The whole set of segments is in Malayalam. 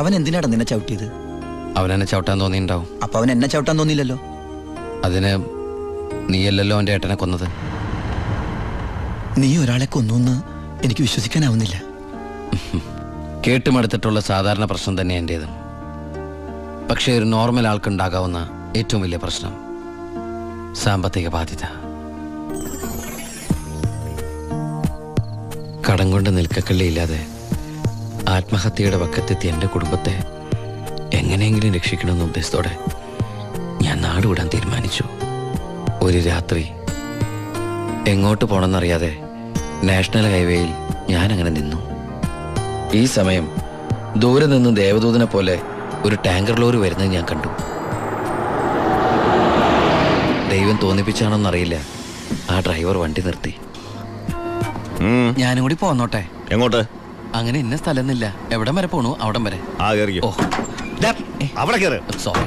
അവൻ എന്തിനാടാ നിന്നെ ചവിട്ടിയത്? അവനെന്നെ ചവിട്ടാൻ തോന്നിയിട്ടുണ്ടാവും. അപ്പൊ അവൻ എന്നെ ചവിട്ടാൻ തോന്നിയില്ലല്ലോ. അതിന് നീയല്ലല്ലോ എൻ്റെ ഏട്ടനെ കൊന്നത്. നീ ഒരാളെ കൊന്നു എനിക്ക് വിശ്വസിക്കാനാവുന്നില്ല. കേട്ടുമടുത്തിട്ടുള്ള സാധാരണ പ്രശ്നം തന്നെ എൻ്റേത്. പക്ഷേ ഒരു നോർമൽ ആൾക്കുണ്ടാകാവുന്ന ഏറ്റവും വലിയ പ്രശ്നം സാമ്പത്തിക ബാധ്യത. കടം കൊണ്ട് നിൽക്കക്കള്ളിയില്ലാതെ ആത്മഹത്യയുടെ വക്കത്തെത്തി എൻ്റെ കുടുംബത്തെ എങ്ങനെയെങ്കിലും രക്ഷിക്കണമെന്ന ഉദ്ദേശത്തോടെ ഞാൻ നാടുവിടാൻ തീരുമാനിച്ചു. ഒരു രാത്രി എങ്ങോട്ട് പോകണമെന്നറിയാതെ നാഷണൽ ഹൈവേയിൽ ഞാനങ്ങനെ നിന്നു. ഈ സമയം ദൂരെ നിന്ന് ദേവദൂതനെ പോലെ ഒരു ടാങ്കർ ലോറി വരുന്നത് ഞാൻ കണ്ടു. ദൈവം തോന്നിപ്പിച്ചാണോന്നറിയില്ല, ആ ഡ്രൈവർ വണ്ടി നിർത്തി. ഞാനും കൂടി പോന്നോട്ടെ? എങ്ങോട്ട്? അങ്ങനെ ഇന്ന സ്ഥലമൊന്നുമില്ല, എവിടം വരെ പോണു അവിടം വരെ. ഓ അവിടെ കേറ്. സോറി.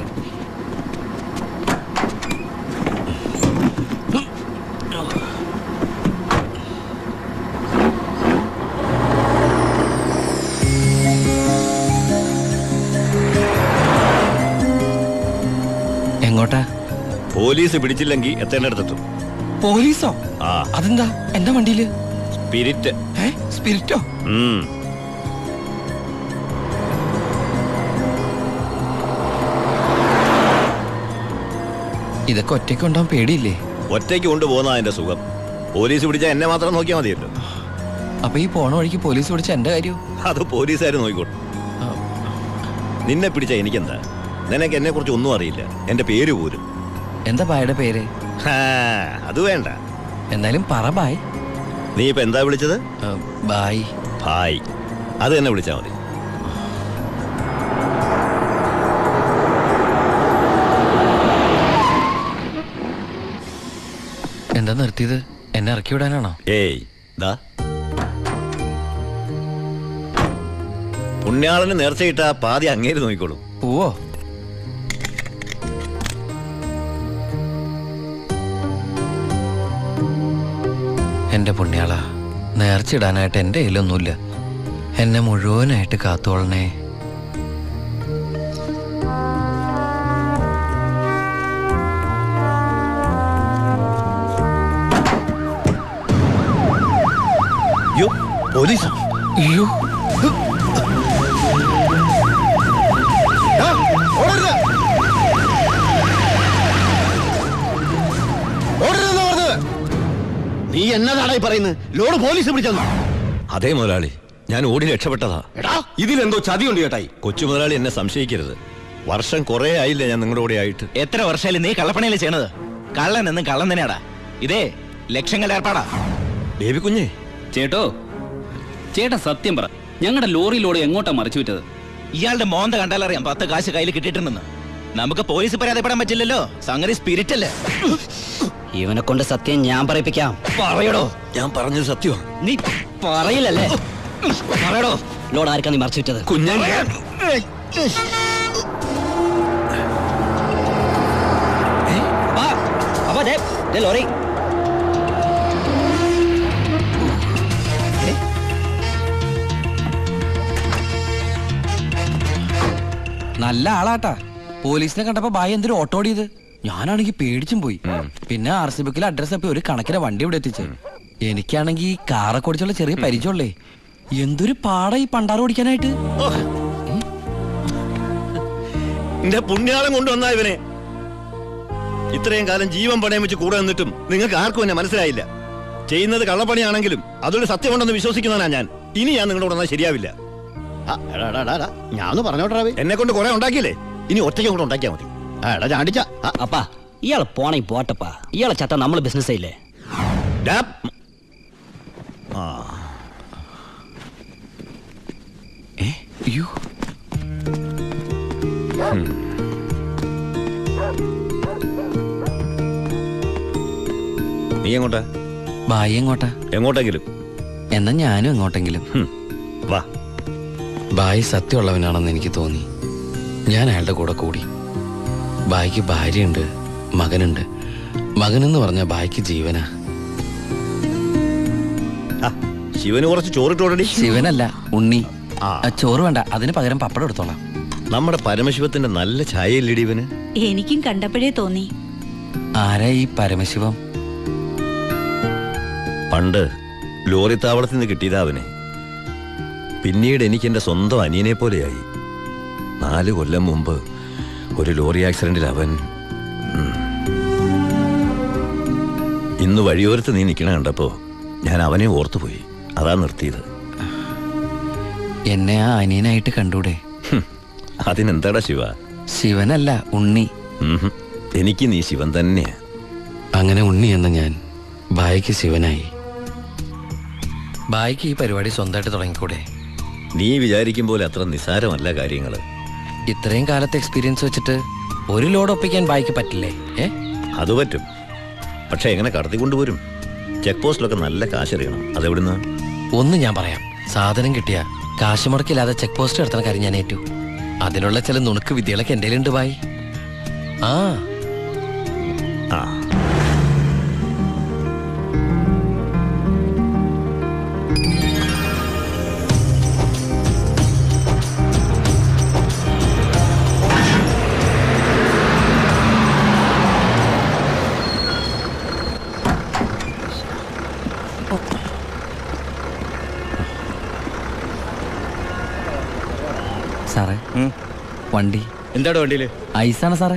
എങ്ങോട്ടാ? പോലീസ് പിടിച്ചില്ലെങ്കിൽ എത്തേണ്ടടുത്തെത്തും. പോലീസോ? അതെന്താ എന്റെ വണ്ടിയില്? സ്പിരിറ്റ്. സ്പിരിറ്റോ? ഇതൊക്കെ ഒറ്റയ്ക്ക് കൊണ്ടുപോകാൻ പേടിയില്ലേ? ഒറ്റയ്ക്ക് കൊണ്ടുപോകുന്ന അതിന്റെ സുഖം. പോലീസ് പിടിച്ചാൽ എന്നെ മാത്രം നോക്കിയാൽ മതിയല്ലോ. അപ്പൊ ഈ പോണ വഴിക്ക് പോലീസ് പിടിച്ച എന്റെ കാര്യം? അത് പോലീസുകാർ നോക്കിക്കോട്ടെ. നിന്നെ പിടിച്ച എനിക്കെന്താ? നിനക്ക് എന്നെ കുറിച്ച് ഒന്നും അറിയില്ല, എന്റെ പേര് പോലും. എന്താ ബായുടെ പേര്? അത് വേണ്ട, എന്നാലും പറ ബായ്. നീ ഇപ്പൊ എന്താ വിളിച്ചത്? ബായ്. ബായ്, അത് തന്നെ വിളിച്ചാ മതി. എന്താ നിർത്തിയത്? എന്നെ ഇറക്കി വിടാനാണോ? ഏയ് ദാ പുണ്യാളന് നേർച്ചയിട്ട പാതി അങ്ങേര് നോക്കിക്കോളൂ. പോവോ? എന്റെ പുണ്യാള, നേർച്ചിടാനായിട്ട് എന്റെ കയ്യിലൊന്നുമില്ല. എന്നെ മുഴുവനായിട്ട് കാത്തോളണേ. പോലീസ്. അയ്യോ, നീ എന്നതാടായി പറയുന്നത്? ലോഡ് പോലീസ് പിടിച്ചെന്നോ? അതേ മുതലാളി, ഞാൻ ഓടി രക്ഷപ്പെട്ടതാ. ഇതിലെന്തോ ചതിയുണ്ട് ചേട്ടായി. കൊച്ചു മുതലാളി എന്നെ സംശയിക്കരുത്. വർഷം കുറെ ആയില്ലേ ഞാൻ നിങ്ങളുടെ കൂടെ ആയിട്ട്. എത്ര വർഷമായാലും നീ കള്ളപ്പണിയല്ലേ ചെയ്യണത്? കള്ളൻ എന്നും കള്ളൻ തന്നെയാടാ. ഇതേ ലക്ഷങ്ങളുടെ ഏർപ്പാടാ. ബേബി കുഞ്ഞേ. ചേട്ടാ സത്യം പറ, ഞങ്ങളുടെ ലോറിയിലൂടെ എങ്ങോട്ടാ മറിച്ചു വിറ്റത്? ഇയാളുടെ മോന്ത കണ്ടാലറിയാം 10 കാശ് കയ്യിൽ കിട്ടിയിട്ടുണ്ടെന്ന്. നമുക്ക് പോലീസ് പരാതിപ്പെടാൻ പറ്റില്ലല്ലോ, സംഗതി സ്പിരിറ്റ് അല്ലേ. ഇവനെ കൊണ്ട് സത്യം ഞാൻ പറയിപ്പിക്കാം. പറയടോ. ഞാൻ പറഞ്ഞത് സത്യമാ. നീ പറയില്ലല്ലേ? പറയടോ, ലോഡ് ആർക്കാ നീ മറിച്ചു വിറ്റത്? കുഞ്ഞേ. ലോറി നല്ല ആളാട്ടാ. പോലീസിനെ കണ്ടപ്പോ ബായ് എന്തൊരു ഓട്ടോ ഓടിയത്. ഞാനാണെങ്കി പേടിച്ചും പോയി. പിന്നെ RC ബുക്കിൽ അഡ്രസ് അപ്പൊ ഒരു കണക്കിന് വണ്ടി ഇവിടെ എത്തിച്ച്. എനിക്കാണെങ്കി കാറൊക്കെ ഓടിച്ചുള്ള ചെറിയ പരിചയമുള്ളേ. എന്തൊരു പാടാ ഈ പണ്ടാറ് ഓടിക്കാനായിട്ട്. എന്റെ പുണ്യാളം കൊണ്ടുവന്നാ ഇവനെ. ഇത്രയും കാലം ജീവൻ പണയം വെച്ച് കൂടെ നിന്നിട്ടും നിങ്ങൾക്ക് ആർക്കും എന്നെ മനസ്സിലായില്ല. ചെയ്യുന്നത് കള്ളപ്പണിയാണെങ്കിലും അതൊരു സത്യമുണ്ടെന്ന് വിശ്വസിക്കുന്നവനാ ഞാൻ. ഇനി ഞാൻ നിങ്ങളുടെ കൂടെ ശരിയാവില്ല. ഞാൻ പറഞ്ഞോട്ടെ. എന്നെ കൊണ്ട് കുറെ ഉണ്ടാക്കിയില്ലേ, ഇനി ഒറ്റയ്ക്ക് കൂടെ ഉണ്ടാക്കിയാ മതി. ചാണ്ടിച്ച അപ്പാ, ഇയാള് പോണേ പോട്ടപ്പാ. ഇയാളെ ചത്ത നമ്മള് ബിസിനസ് ആയില്ലേ? നീ എങ്ങോട്ടാ? ബായ് എങ്ങോട്ടാ? എങ്ങോട്ടെങ്കിലും. എന്നാ ഞാനും എങ്ങോട്ടെങ്കിലും. വാ. ബായ് സത്യമുള്ളവനാണെന്ന് എനിക്ക് തോന്നി. ഞാൻ അയാളുടെ കൂടെ കൂടി. ബായ്ക്ക് ഭാര്യയുണ്ട്, മകനുണ്ട്. മകനെന്ന് പറഞ്ഞ ബായ്ക്ക് ജീവനാ. ശിവന് കുറച്ച് ചോറിട്ടോടി. ശിവനല്ല, ഉണ്ണി. ചോറ് വേണ്ട, അതിന് പകരം പപ്പടം എടുത്തോളാം. നമ്മുടെ പരമശിവത്തിന്റെ നല്ല ഛായയില്ലടി ഇവന്. എനിക്കും കണ്ടപ്പോഴേ തോന്നി. ആരാ ഈ പരമശിവം? പണ്ട് ലോറി താവളത്തിൽ നിന്ന് കിട്ടിയതാ അവനെ. പിന്നീട് എനിക്ക് എന്റെ സ്വന്തം അനിയനെ പോലെയായി. 4 കൊല്ലം മുമ്പ് ഒരു ലോറി ആക്സിഡന്റിൽ അവൻ. ഇന്ന് വഴിയോരത്ത് നീ നിൽക്കണ കണ്ടപ്പോ ഞാൻ അവനെ ഓർത്തുപോയി. അതാ നിർത്തിയത്. എന്നെ ആ അനിയനായിട്ട് കണ്ടൂടെ? അതിനെന്താടാ ശിവ? ശിവനല്ല, ഉണ്ണി. എനിക്ക് നീ ശിവൻ തന്നെയാ. അങ്ങനെ ഉണ്ണി എന്ന ഞാൻ ബായിക്ക് ശിവനായി. ബായിക്ക് ഈ പരിപാടി സ്വന്തമായിട്ട് തുടങ്ങിക്കൂടെ? നീ വിചാരിക്കും പോലെ അത്ര നിസ്സാരമല്ല കാര്യങ്ങള്. ഇത്രയും കാലത്തെ എക്സ്പീരിയൻസ് വെച്ചിട്ട് ഒരു ലോഡ് ഒപ്പിക്കാൻ ബായിക്ക് പറ്റില്ലേ? അത് പറ്റും. പക്ഷെ എങ്ങനെ കടത്തിക്കൊണ്ടുപോരും? ചെക്ക് പോസ്റ്റിലൊക്കെ നല്ല കാശറിയണം. അതെവിടുന്ന്? ഒന്ന് ഞാൻ പറയാം. സാധനം കിട്ടിയ കാശ് മുടക്കില്ലാതെ ചെക്ക് പോസ്റ്റ് എടുത്തുന്ന കാര്യം ഞാൻ ഏറ്റു. അതിനുള്ള ചില നുണുക്ക് വിദ്യകളൊക്കെ എൻ്റെ കയ്യിലുണ്ട് ബായി. ആ സാറേ, വണ്ടി എന്താണ് വണ്ടിയില്? ഐസാണ് സാറേ.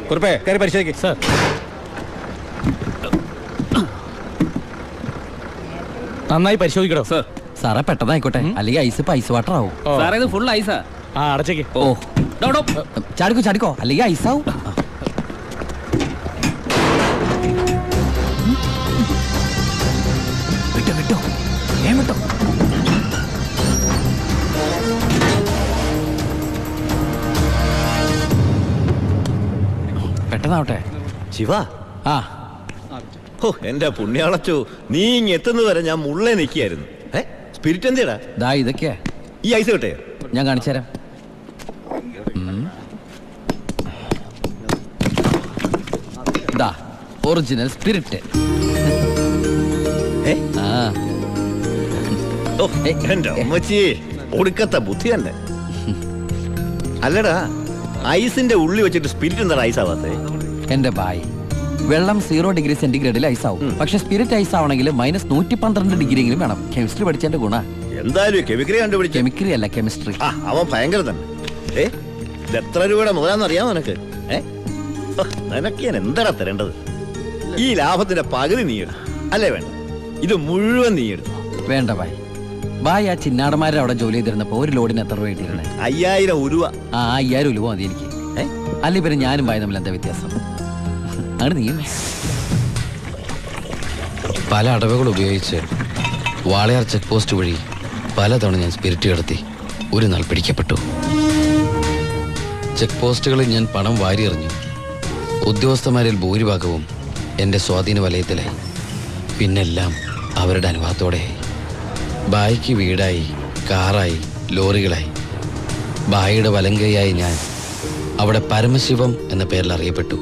കുറിപ്പേ കയറി പരിശോധിക്കും. സാർ, നന്നായി പരിശോധിക്കണോ? സാർ സാറേ പെട്ടെന്നായിക്കോട്ടെ, അല്ലെങ്കിൽ ഐസ് ഇപ്പൊ ഐസ് വാട്ടർ ആവും. സാറേ ഇത് ഫുൾ ഐസാ. ആ അടച്ചേക്ക്. ഓ ചാടിക്കോ ചാടിക്കോ, അല്ലെങ്കിൽ ഐസാവും. വിട്ടോ വിട്ടോ, വിട്ടോ. പെട്ടെന്നാവട്ടെ. ശിവ, ആ എന്റെ പുണ്യാളച്ചോ, നീ ഇങ്ങ് എത്തുന്നത് വരെ ഞാൻ മുള്ളേ നിൽക്കായിരുന്നു. സ്പിരിറ്റ് എന്തേടാ? ദാ ഇതൊക്കെയാ. ഈ ഐസ് കിട്ടേ? ഞാൻ കാണിച്ചു തരാം. ദാ ഒറിജിനൽ സ്പിരിറ്റ്. ആ എന്റെ അമ്മച്ചി, ഒടുക്കത്തെ ബുദ്ധി തന്നെ. അല്ലടാ, ഐസിന്റെ ഉള്ളി വെച്ചിട്ട് സ്പിരിറ്റ് എന്താ ഐസ് ആവാത്തേ? എന്റെ ബായ്, വെള്ളം 0 ഡിഗ്രി സെന്റിഗ്രേഡിൽ ഐസ് ആവും. പക്ഷെ സ്പിരിറ്റ് ഐസ് ആവണമെങ്കിൽ -112 ഡിഗ്രി എങ്കിലും വേണം. കെമിസ്ട്രി പഠിച്ചതിന്റെ ഗുണ. എന്തായാലും കെമിക്കറി കണ്ടുപിടിച്ച. കെമിക്കറി അല്ല, കെമിസ്ട്രി. അവൻ ഭയങ്കര തന്നെ. ഇത് എത്ര രൂപയുടെ മുതലാന്ന് അറിയാമോ നിനക്ക്? നിനക്ക് ഞാൻ എന്താടാ തരേണ്ടത്? ഈ ലാഭത്തിന്റെ പകുതി നീ എടുത്തു അല്ലേ? വേണ്ട, ഇത് മുഴുവൻ നീ എടുത്തു. വേണ്ട ബായ്. ബായ് ആ ചിന്നാടന്മാരെ അവിടെ ജോലി ചെയ്തിരുന്നപ്പോ ഒരു ലോഡിന് എത്ര രൂപ കിട്ടിയിരുന്നേ? 5000 ഉരുവ. ആ 5000 ഉലുവ മതി എനിക്ക്. അല്ലെ പിന്നെ ഞാനും ബായ് തമ്മിൽ എന്താ വ്യത്യാസം? അങ്ങനെ നീ പല അടവുകൾ ഉപയോഗിച്ച് വാളയാർ ചെക്ക് പോസ്റ്റ് വഴി പലതവണ ഞാൻ സ്പിരിറ്റ് കടത്തി. ഒരു നാൾ പിടിക്കപ്പെട്ടു. ചെക്ക് പോസ്റ്റുകളിൽ ഞാൻ പണം വാരിയെറിഞ്ഞു. ഉദ്യോഗസ്ഥന്മാരിൽ ഭൂരിഭാഗവും എൻ്റെ സ്വാധീന വലയത്തിലായി. പിന്നെല്ലാം അവരുടെ അനുവാദത്തോടെയായി. ബായിക്ക് വീടായി, കാറായി, ലോറികളായി. ബായിയുടെ വലങ്കയായി ഞാൻ അവിടെ പരമശിവം എന്ന പേരിൽ അറിയപ്പെട്ടു.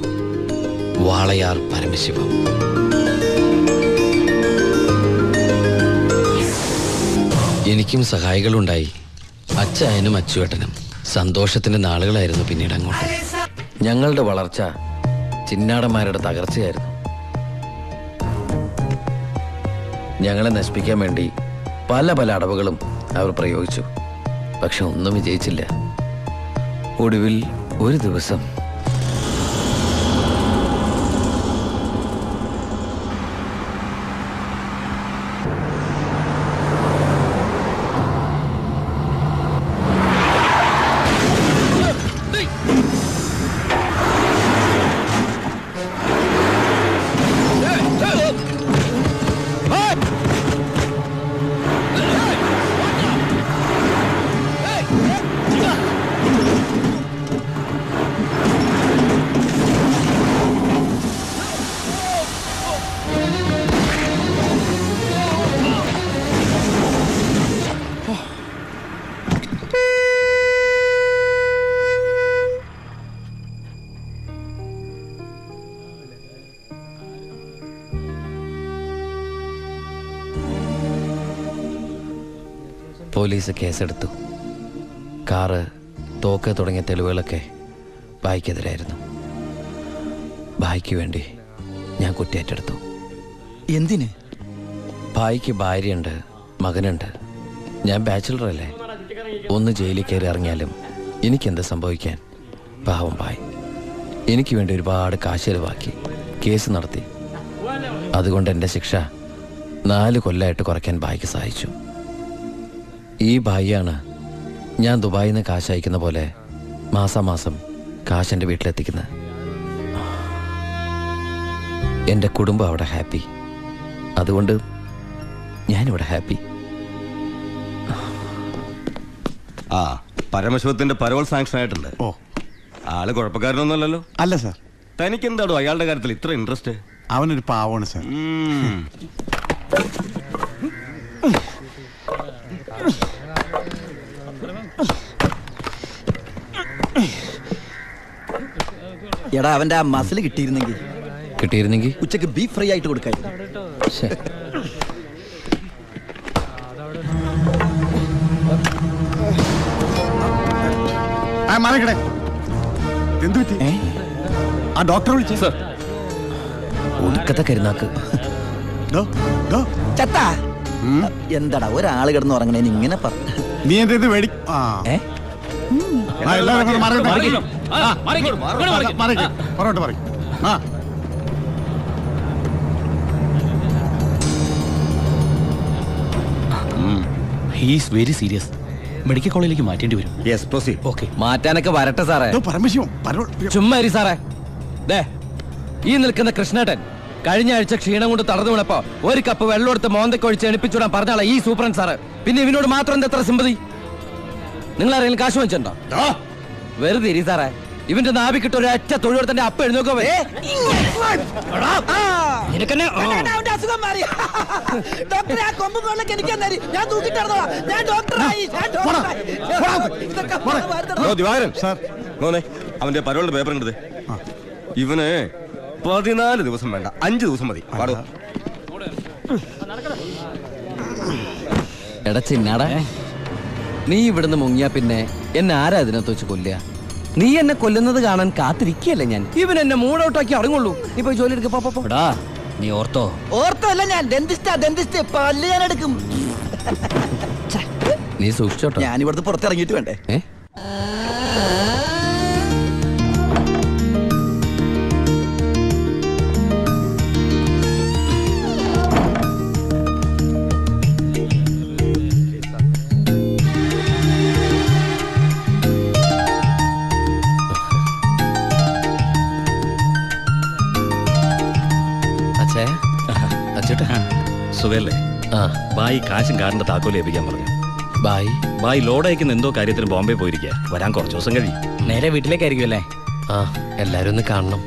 വാളയാർ പരമശിവം. എനിക്കും സഹായികളുണ്ടായി. അച്ചായനും അച്ചുവേട്ടനും. സന്തോഷത്തിന്റെ നാളുകളായിരുന്നു പിന്നീട് അങ്ങോട്ട്. ഞങ്ങളുടെ വളർച്ച ചിന്നാടന്മാരുടെ തകർച്ചയായിരുന്നു. ഞങ്ങളെ നശിപ്പിക്കാൻ വേണ്ടി പല പല അടവുകളും അവർ പ്രയോഗിച്ചു. പക്ഷെ ഒന്നും വിജയിച്ചില്ല. ഒടുവിൽ ഒരു ദിവസം പോലീസ് കേസെടുത്തു. കാറ്, തോക്ക് തുടങ്ങിയ തെളിവുകളൊക്കെ ഭായിക്കെതിരായിരുന്നു. ഭായിക്ക് വേണ്ടി ഞാൻ കുറ്റേറ്റെടുത്തു. എന്തിന്? ഭായിക്ക് ഭാര്യയുണ്ട്, മകനുണ്ട്. ഞാൻ ബാച്ചിലറല്ലേ. ഒന്ന് ജയിലിൽ കയറി ഇറങ്ങിയാലും എനിക്കെന്ത് സംഭവിക്കാൻ? പാവം ഭായ് എനിക്ക് വേണ്ടി ഒരുപാട് കാശ് ചെലവാക്കി കേസ് നടത്തി. അതുകൊണ്ട് എൻ്റെ ശിക്ഷ 4 കൊല്ലമായിട്ട് കുറയ്ക്കാൻ ഭായിക്ക് സഹായിച്ചു. ഈ ഭായിയാണ് ഞാൻ ദുബായിൽ നിന്ന് കാശ് അയക്കുന്ന പോലെ മാസാമാസം കാശ് എൻ്റെ വീട്ടിലെത്തിക്കുന്നത്. എൻ്റെ കുടുംബം അവിടെ ഹാപ്പി. അതുകൊണ്ട് ഞാനിവിടെ ഹാപ്പി. ആ പരമശിവത്തിന്റെ പരോൾ സാങ്ഷൻ ആയിട്ടുണ്ട്. ഓ, ആള് കുഴപ്പക്കാരനൊന്നുമല്ലല്ലോ. അല്ല സാർ. തനിക്ക് എന്താണോ അയാളുടെ കാര്യത്തിൽ ഇത്ര ഇൻട്രസ്റ്റ്? അവനൊരു പാവമാണ് സാർ. എടാ അവന്റെ ആ മസിൽ കിട്ടിയിരുന്നെങ്കിൽ ഉച്ചക്ക് ബീഫ് ഫ്രൈ ആയിട്ട് കൊടുക്കായിരുന്നു. ശ്ശെ. എന്തു പറ്റി? ആ ഡോക്ടറെ വിളിച്ചു സാർ. ഒടുക്കത്തെ കരുനാക്ക്. ചത്താ എന്താടാ ഒരാള് കിടന്ന് ഉറങ്ങണേന് ഇങ്ങനെ നീ എന്ത് വേടി? പുറകോട്ട് പറയും. ആ ഹീസ് വെരി സീരിയസ്. മെഡിക്കൽ കോളേജിലേക്ക് മാറ്റേണ്ടി വരും. Yes proceed. ഓക്കെ. മാറ്റാനൊക്കെ വരട്ടെ സാറേ. പരമശിവം ചുമ്മാ ഇരി സാറേ. ദേ ഈ നിൽക്കുന്ന കൃഷ്ണേട്ടൻ കഴിഞ്ഞ ആഴ്ച ക്ഷീണം കൊണ്ട് തളർന്നു വീണപ്പോ 1 കപ്പ് വെള്ളം എടുത്ത് മോന്തയ്ക്ക് ഒഴിച്ച് എണിപ്പിച്ചുവിടാൻ പറഞ്ഞാളാ ഈ സൂപ്രണ്ട് സാറ്. പിന്നെ ഇവനോട് മാത്രം എന്താ എത്ര സിമ്പതി? നിങ്ങൾ ആരെങ്കിലും കാശ് വെച്ചിട്ടുണ്ടോ? വെറുതെ ഇരി സാറേ. ഇവന്റെ നാവിക്കിട്ട് ഒരു ഒറ്റ തൊഴിലെടുത്തന്റെ അപ്പ എഴുന്നോക്കോ. ദിവാകരൻ മോനെ അവന്റെ പരോളിന്റെ പേപ്പർ കണ്ടത്. ഇവന് 14 ദിവസം വേണ്ട, 5 ദിവസം മതി. പാടോ. എടാ ചിന്നാടാ, നീ ഇവിടുന്ന് മുങ്ങിയാ പിന്നെ എന്നെ ആരാ ഇതിനകത്ത് വെച്ച് കൊല്ലുക? നീ എന്നെ കൊല്ലുന്നത് കാണാൻ കാത്തിരിക്കല്ലേ ഞാൻ. ഇവൻ എന്നെ മൂടൗട്ടാക്കി അടങ്ങുള്ളൂ. നീ പോയി ജോലി എടുക്കടാ. നീ ഓർത്തോ? ഓർത്തല്ല ഞാൻ ഡെന്റിസ്റ്റ് പല്ല് ഞാൻ എടുക്കും. നീ സൂക്ഷിച്ചോട്ടോ. ഞാൻ ഇവിടുന്ന് പുറത്തിറങ്ങിയിട്ട് വേണ്ടേ? സുഖല്ലേ? ബായി കാശും കാറിന്റെ താക്കോല് ഏൽപ്പിക്കാൻ പറഞ്ഞു. ബായി ലോഡ് അയക്കുന്ന എന്തോ കാര്യത്തിന് ബോംബെ പോയിരിക്കുക. വരാൻ കുറച്ച് ദിവസം കഴിയും. നേരെ വീട്ടിലേക്കായിരിക്കും അല്ലേ? ആ എല്ലാരും ഒന്ന് കാണണം.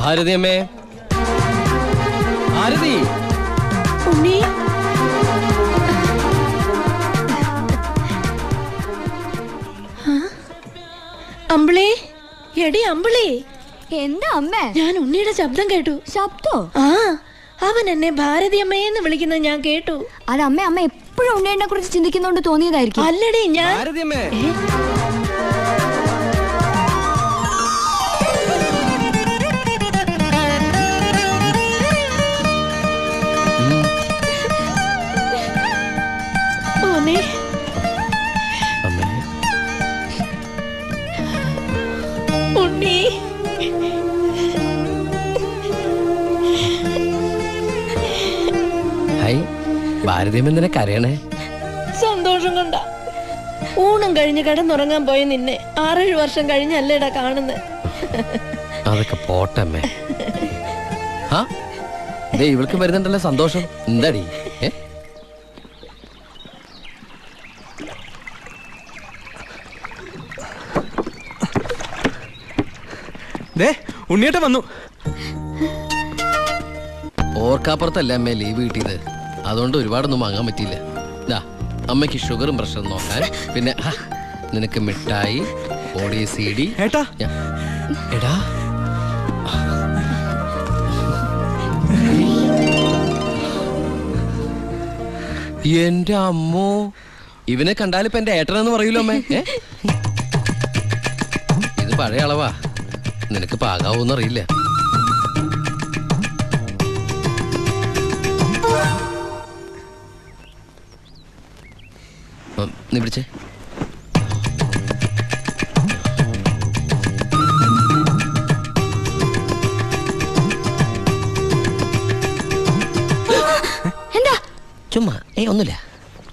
ഭാരതി അമ്മേ, ഭാരതി. ഉണ്ണി, അമ്പിളി, എടി അമ്പിളി. എന്താ അമ്മേ? ഞാൻ ഉണ്ണിയുടെ ശബ്ദം കേട്ടു. ശബ്ദോ? ആ, അവൻ എന്നെ ഭാരതി അമ്മയെന്ന് വിളിക്കുന്നത് ഞാൻ കേട്ടു. അത് അമ്മ എപ്പോഴും ഉണ്ണിയെ കുറിച്ച് ചിന്തിക്കുന്നോണ്ട് തോന്നിയതായിരിക്കും. അല്ലടി ഞാൻ. ഭാരതി അമ്മേ. ഉണ്ണി, ഹായ്. ഭാരതി അമ്മ എന്തിനാ കരയണേ? സന്തോഷം കൊണ്ട. ഊണും കഴിഞ്ഞ് കിടന്നുറങ്ങാൻ പോയി നിന്നെ 6-7 വർഷം കഴിഞ്ഞല്ലേടാ കാണുന്നത്. അതൊക്കെ പോട്ടമ്മേ. ഇവൾക്ക് വരുന്നുണ്ടല്ലോ സന്തോഷം. എന്താടി? ഉണ്ണിയേട്ട വന്നു. ഓർക്കാപ്പുറത്തല്ല അമ്മ ലീവ് കിട്ടിയത്, അതുകൊണ്ട് ഒരുപാടൊന്നും വാങ്ങാൻ പറ്റിയില്ല. ഇതാ അമ്മയ്ക്ക് ഷുഗറും പ്രഷറും നോക്കാൻ, പിന്നെ നിനക്ക് മിഠായി, ഓടി CD. ഏട്ടാ എടാ എന്റെ അമ്മോ, ഇവനെ കണ്ടാലിപ്പോ എന്റെ ഏട്ടനെന്ന് പറയൂലോ അമ്മേ. ഇത് പഴയ അളവാ, നിനക്ക് പാകാവൂന്ന് അറിയില്ല. നീ പിടിച്ചേ. ചുമ്മാ ഒന്നുമില്ല.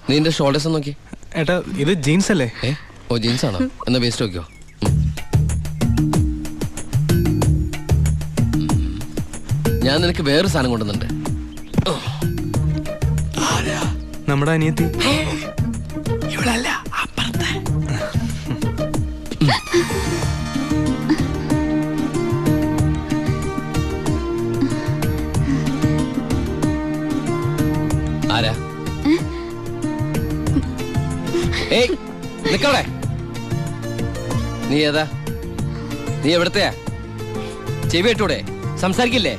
നീ എന്റെ ഷോൾഡേഴ്സ് നോക്കി. ഏട്ടാ ഇത് ജീൻസ് അല്ലേ? ഓ ജീൻസ് ആണോ? എന്നാ വേസ്റ്റ് നോക്കിയോ. ഞാൻ നിനക്ക് വേറൊരു സാധനം കൊണ്ടുവന്നുണ്ട്. നമ്മുടെ അനിയത്തി. ഇവളല്ല, അപ്പുറത്തെ. ആരാ? ഏയ് നിക്കവിടെ. നീ ഏതാ? നീ എവിടത്തെയാ? ചെവി ഇട്ടൂടെ? സംസാരിക്കില്ലേ?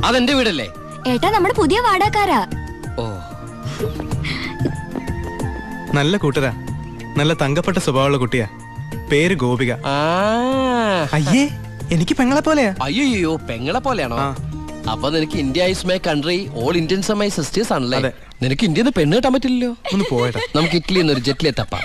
അതെന്റെ വീടല്ലേ? ഏട്ടാ നമ്മുടെ പുതിയ വാടകക്കാരാ. ഓ നല്ല കൂട്ടരാ, നല്ല തങ്കപ്പെട്ട സ്വഭാവമുള്ള കുട്ടിയാ. പേര് ഗോപിക. അയ്യേ എനിക്ക് പെങ്ങളെ പോലെയാ. അയ്യോ പെങ്ങളെ പോലെയാണോ? അപ്പൊ നിനക്ക് India is my country, all Indians are my sisters ആണല്ലേ? നിനക്ക് ഇന്ത്യയിൽ നിന്ന് പെണ്ണ് കിട്ടാൻ പറ്റില്ലല്ലോ. ഒന്ന് പോയട്ടെ, നമുക്ക് ഇറ്റലിയിൽ നിന്ന് ഒരു ജെറ്റിലെ തപ്പാം.